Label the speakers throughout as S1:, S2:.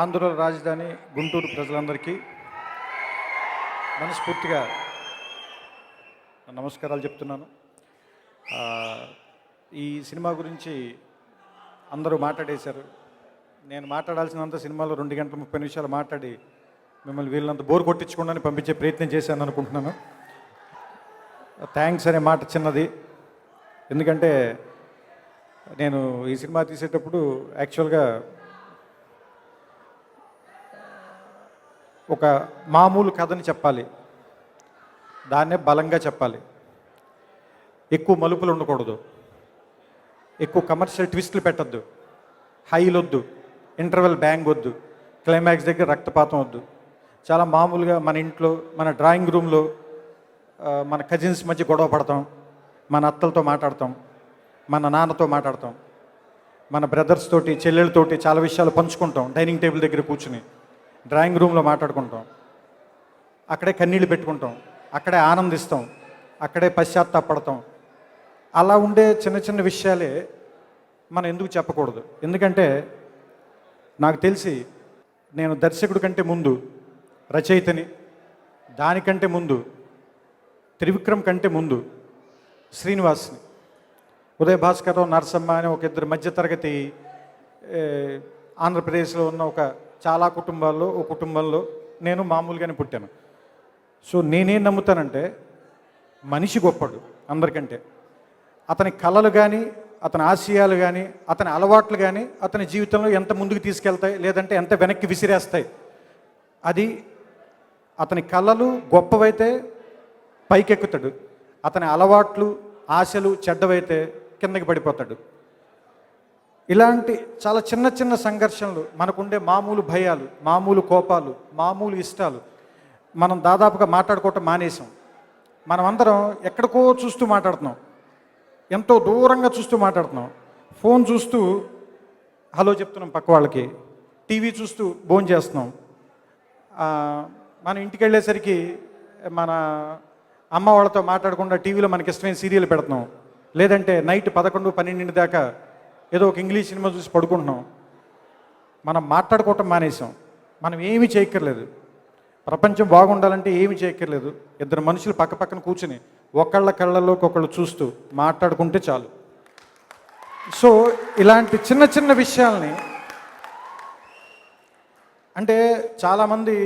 S1: ఆంధ్ర రాజధాని గుంటూరు ప్రజలందరికీ మనస్ఫూర్తిగా నమస్కారాలు చెప్తున్నాను. ఈ సినిమా గురించి అందరూ మాట్లాడేశారు. నేను మాట్లాడాల్సినంత సినిమాలో 2 గంటల 30 నిమిషాలు మాట్లాడి మిమ్మల్ని వీళ్ళంత బోర్ కొట్టించకుండా పంపించే ప్రయత్నం చేశాను అనుకుంటున్నాను. థ్యాంక్స్ అనే మాట చిన్నది, ఎందుకంటే నేను ఈ సినిమా తీసేటప్పుడు యాక్చువల్గా ఒక మామూలు కథని చెప్పాలి, దాన్నే బలంగా చెప్పాలి. ఎక్కువ మలుపులు ఉండకూడదు, ఎక్కువ కమర్షియల్ ట్విస్టులు పెట్టద్దు, హైలు వద్దు, ఇంటర్వెల్ బ్యాంగ్ వద్దు, క్లైమాక్స్ దగ్గర రక్తపాతం వద్దు. చాలా మామూలుగా మన ఇంట్లో, మన డ్రాయింగ్ రూమ్లో మన కజిన్స్ మధ్య గొడవ పడతాం, మన అత్తలతో మాట్లాడతాం, మన నాన్నతో మాట్లాడతాం, మన బ్రదర్స్ తోటి చెల్లెళ్ళతోటి చాలా విషయాలు పంచుకుంటాం. డైనింగ్ టేబుల్ దగ్గర కూర్చుని డ్రాయింగ్ రూమ్లో మాట్లాడుకుంటాం, అక్కడే కన్నీళ్ళు పెట్టుకుంటాం, అక్కడే ఆనందిస్తాం, అక్కడే పశ్చాత్తాపడతాం. అలా ఉండే చిన్న చిన్న విషయాలే మనం ఎందుకు చెప్పకూడదు? ఎందుకంటే నాకు తెలిసి నేను దర్శకుడి కంటే ముందు రచయితని, దానికంటే ముందు త్రివిక్రమ్ కంటే ముందు శ్రీనివాస్ని, ఉదయ భాస్కర్రావు, నరసమ్మ అనే ఒక ఇద్దరు మధ్యతరగతి ఆంధ్రప్రదేశ్లో ఉన్న ఒక చాలా కుటుంబాల్లో ఒక కుటుంబంలో నేను మామూలుగానే పుట్టాను. సో నేనేం నమ్ముతానంటే మనిషి గొప్పడు అందరికంటే. అతని కళలు కానీ, అతని ఆశయాలు కానీ, అతని అలవాట్లు కానీ అతని జీవితంలో ఎంత ముందుకు తీసుకెళ్తాయి, లేదంటే ఎంత వెనక్కి విసిరేస్తాయి. అది అతని కళలు గొప్పవైతే పైకెక్కుతాడు, అతని అలవాట్లు ఆశలు చెడ్డవైతే కిందకి పడిపోతాడు. ఇలాంటి చాలా చిన్న చిన్న సంఘర్షణలు, మనకుండే మామూలు భయాలు, మామూలు కోపాలు, మామూలు ఇష్టాలు మనం దాదాపుగా మాట్లాడుకోవటం మానేసాం. మనం అందరం ఎక్కడికో చూస్తూ మాట్లాడుతున్నాం, ఎంతో దూరంగా చూస్తూ మాట్లాడుతున్నాం. ఫోన్ చూస్తూ హలో చెప్తున్నాం పక్క వాళ్ళకి, టీవీ చూస్తూ భోజనం చేస్తున్నాం. మనం ఇంటికి వెళ్ళేసరికి మన అమ్మ వాళ్ళతో మాట్లాడకుండా టీవీలో మనకి ఇష్టమైన సీరియల్ పెడుతున్నాం, లేదంటే నైట్ 11, 12 దాకా ఏదో ఒక ఇంగ్లీష్ సినిమా చూసి పడుకుంటున్నాం. మనం మాట్లాడుకోవటం మానేసాం. మనం ఏమీ చేయక్కర్లేదు, ప్రపంచం బాగుండాలంటే ఏమీ చేయక్కర్లేదు. ఇద్దరు మనుషులు పక్క పక్కన కూర్చుని ఒకళ్ళ కళ్ళలోకి ఒకళ్ళు చూస్తూ మాట్లాడుకుంటే చాలు. సో ఇలాంటి చిన్న చిన్న విషయాల్ని, అంటే చాలామంది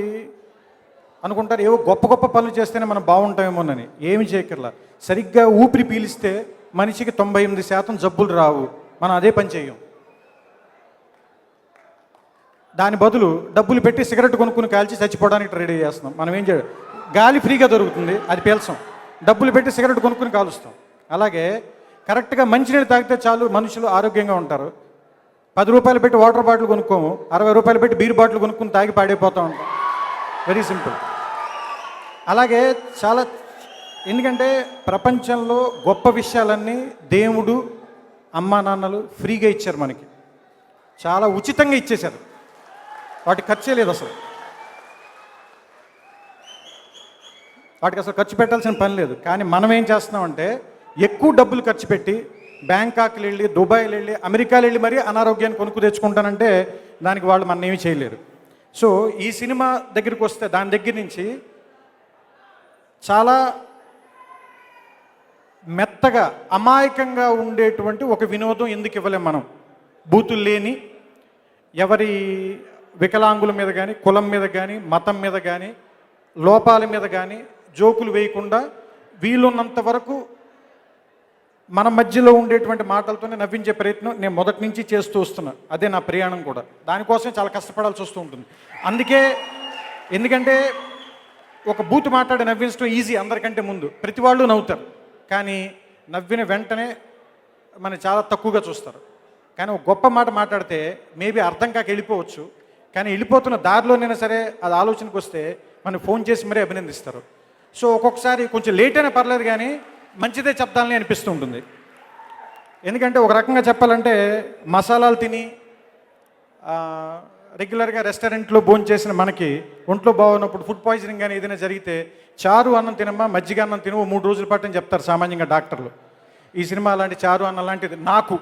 S1: అనుకుంటారు ఏవో గొప్ప గొప్ప పనులు చేస్తేనే మనం బాగుంటామేమోనని. ఏమి చేయక్కర్లా. సరిగ్గా ఊపిరి పీలిస్తే మనిషికి 98% జబ్బులు రావు. మనం అదే పని చేయం. దాని బదులు డబ్బులు పెట్టి సిగరెట్ కొనుక్కుని కాల్చి చచ్చిపోవడానికి రెడీ చేస్తున్నాం. మనం ఏం చేయాలి? గాలి ఫ్రీగా దొరుకుతుంది, అది పీల్చాం. డబ్బులు పెట్టి సిగరెట్ కొనుక్కుని కాలుస్తాం. అలాగే కరెక్ట్గా మంచినీళ్ళు తాగితే చాలు, మనుషులు ఆరోగ్యంగా ఉంటారు. 10 రూపాయలు పెట్టి వాటర్ బాటిల్ కొనుక్కోము, 60 రూపాయలు పెట్టి బీర్ బాటిల్ కొనుక్కుని తాగి పాడైపోతూ ఉంటాం. Very simple. అలాగే చాలా, ఎందుకంటే ప్రపంచంలో గొప్ప విషయాలన్నీ దేవుడు, అమ్మా నాన్నలు ఫ్రీగా ఇచ్చారు మనకి, చాలా ఉచితంగా ఇచ్చేశారు. వాటికి ఖర్చే లేదు అసలు, వాటికి అసలు ఖర్చు పెట్టాల్సిన పని లేదు. కానీ మనం ఏం చేస్తున్నామంటే ఎక్కువ డబ్బులు ఖర్చు పెట్టి బ్యాంకాక్లు వెళ్ళి, దుబాయ్లు వెళ్ళి, అమెరికాలు వెళ్ళి మరీ అనారోగ్యాన్ని కొనుక్కు తెచ్చుకుంటానంటే దానికి వాళ్ళు మన ఏమీ చేయలేరు. సో ఈ సినిమా దగ్గరికి వస్తే దాని దగ్గర నుంచి చాలా మెత్తగా అమాయకంగా ఉండేటువంటి ఒక వినోదం ఎందుకు ఇవ్వలేం మనం? బూతులు లేని, ఎవరి వికలాంగుల మీద కానీ, కులం మీద కానీ, మతం మీద కానీ, లోపాల మీద కానీ జోకులు వేయకుండా వీలున్నంత వరకు మన మధ్యలో ఉండేటువంటి మాటలతోనే నవ్వించే ప్రయత్నం నేను మొదటి నుంచి చేస్తూ వస్తున్నా. అదే నా ప్రయాణం కూడా. దానికోసం చాలా కష్టపడాల్సి వస్తూ ఉంటుంది. అందుకే, ఎందుకంటే ఒక బూతు మాట్లాడి నవ్వించడం ఈజీ అందరికంటే ముందు, ప్రతి వాళ్ళు నవ్వుతారు. కానీ నవ్విన వెంటనే మనం చాలా తక్కువగా చూస్తారు. కానీ ఒక గొప్ప మాట మాట్లాడితే మేబీ అర్థం కాక వెళ్ళిపోవచ్చు, కానీ వెళ్ళిపోతున్న దారిలోనైనా సరే అది ఆలోచనకు వస్తే మనకు ఫోన్ చేసి మరీ అభినందిస్తారు. సో ఒక్కొక్కసారి కొంచెం లేట్ అయినా పర్లేదు, కానీ మంచిదే చెప్తాలని అనిపిస్తూ ఉంటుంది. ఎందుకంటే ఒక రకంగా చెప్పాలంటే మసాలాలు తిని రెగ్యులర్గా రెస్టారెంట్లో భోజనం చేసిన మనకి ఒంట్లో బాగున్నప్పుడు ఫుడ్ పాయిజనింగ్ కానీ ఏదైనా జరిగితే చారు అన్నం తినమ్మా, మజ్జిగ అన్నం తిను, 3 రోజుల పాటు అని చెప్తారు సామాన్యంగా డాక్టర్లు. ఈ సినిమా అలాంటి చారు అన్నం లాంటిది నాకు,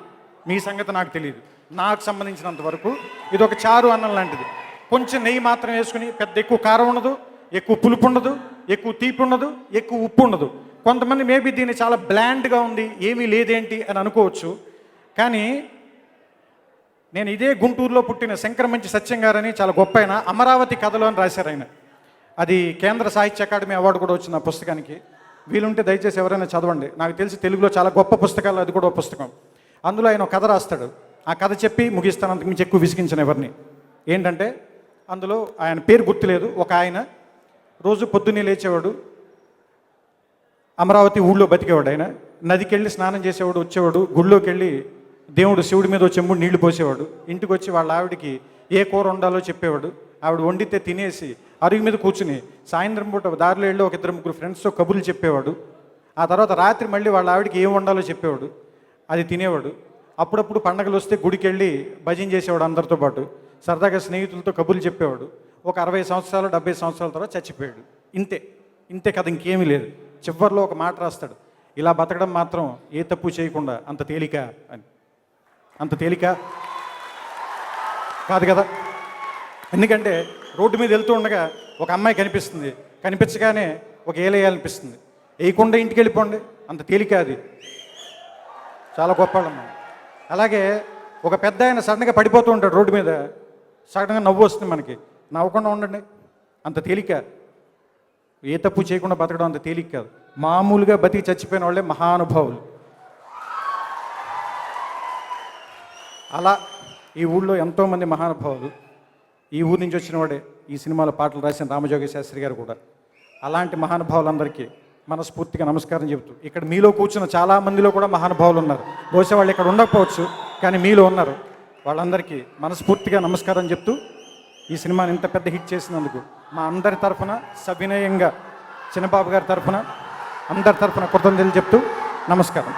S1: మీ సంగతి నాకు తెలియదు, నాకు సంబంధించినంత వరకు ఇది ఒక చారు అన్నం లాంటిది. కొంచెం నెయ్యి మాత్రం వేసుకుని, పెద్ద ఎక్కువ కారం ఉండదు, ఎక్కువ పులుపు ఉండదు, ఎక్కువ తీపి ఉండదు, ఎక్కువ ఉప్పు ఉండదు. కొంతమంది మేబీ దీన్ని చాలా బ్లాండ్గా ఉంది, ఏమీ లేదేంటి అని అనుకోవచ్చు. కానీ నేను ఇదే గుంటూరులో పుట్టిన శంకరమంచి సత్యం గారని చాలా గొప్ప ఆయన అమరావతి కథలు అని రాశారు ఆయన. అది కేంద్ర సాహిత్య అకాడమీ అవార్డు కూడా వచ్చింది ఆ పుస్తకానికి. వీలుంటే దయచేసి ఎవరైనా చదవండి. నాకు తెలిసి తెలుగులో చాలా గొప్ప పుస్తకాలు అది కూడా ఒక పుస్తకం. అందులో ఆయన ఒక కథ రాస్తాడు. ఆ కథ చెప్పి ముగిస్తాను, అంతకుమించి ఎక్కువ విసిగించిన ఎవరిని. ఏంటంటే అందులో ఆయన పేరు గుర్తులేదు, ఒక ఆయన రోజు పొద్దున్నే లేచేవాడు, అమరావతి ఊళ్ళో బతికేవాడు. ఆయన నదికి వెళ్ళి స్నానం చేసేవాడు, వచ్చేవాడు, గుళ్ళోకి వెళ్ళి దేవుడు శివుడి మీద చెంబుడు నీళ్లు పోసేవాడు. ఇంటికి వచ్చి వాళ్ళ ఆవిడికి ఏ కూర వండాలో చెప్పేవాడు. ఆవిడ వండితే తినేసి అరుగు మీద కూర్చుని సాయంత్రం పూట దారిలో వెళ్ళి ఒక 2-3 ఫ్రెండ్స్తో కబుర్లు చెప్పేవాడు. ఆ తర్వాత రాత్రి మళ్ళీ వాళ్ళ ఆవిడకి ఏం వండాలో చెప్పేవాడు, అది తినేవాడు. అప్పుడప్పుడు పండగలు వస్తే గుడికి వెళ్ళి భజన చేసేవాడు అందరితో పాటు. సరదాగా స్నేహితులతో కబుర్లు చెప్పేవాడు. ఒక 60 సంవత్సరాలు 70 సంవత్సరాల తర్వాత చచ్చిపోయాడు. ఇంతే కథ, ఇంకేమీ లేదు. చివరిలో ఒక మాట రాస్తాడు, ఇలా బతకడం మాత్రం ఏ తప్పు చేయకుండా అంత తేలిక అని. అంత తేలిక కాదు కదా. ఎందుకంటే రోడ్డు మీద వెళ్తూ ఉండగా ఒక అమ్మాయి కనిపిస్తుంది, కనిపించగానే ఒక ఏలేయాలనిపిస్తుంది, వేయకుండా ఇంటికి వెళ్ళిపోండి, అంత తేలిక అది. చాలా గొప్పవాళ్ళమ్మ. అలాగే ఒక పెద్ద ఆయన సడన్గా పడిపోతూ ఉంటాడు రోడ్డు మీద, సడన్గా నవ్వు వస్తుంది మనకి, నవ్వకుండా ఉండండి, అంత తేలిక. ఏ తప్పు చేయకుండా బతకడం అంత తేలిక కాదు. మామూలుగా బతికి చచ్చిపోయిన వాళ్ళే మహానుభావులు. అలా ఈ ఊళ్ళో ఎంతోమంది మహానుభావులు. ఈ ఊరి నుంచి వచ్చిన వాడే ఈ సినిమాలో పాటలు రాసిన రామజోగి శాస్త్రి గారు కూడా. అలాంటి మహానుభావులందరికీ మనస్ఫూర్తిగా నమస్కారం చెబుతూ, ఇక్కడ మీలో కూర్చున్న చాలామందిలో కూడా మహానుభావులు ఉన్నారు. బహుశా వాళ్ళు ఇక్కడ ఉండకపోవచ్చు, కానీ మీలో ఉన్నారు. వాళ్ళందరికీ మనస్ఫూర్తిగా నమస్కారం చెప్తూ ఈ సినిమాని ఇంత పెద్ద హిట్ చేసినందుకు మా అందరి తరఫున సవినయంగా చిన్నబాబు గారి తరఫున అందరి తరఫున కృతజ్ఞతలు చెప్తూ నమస్కారం.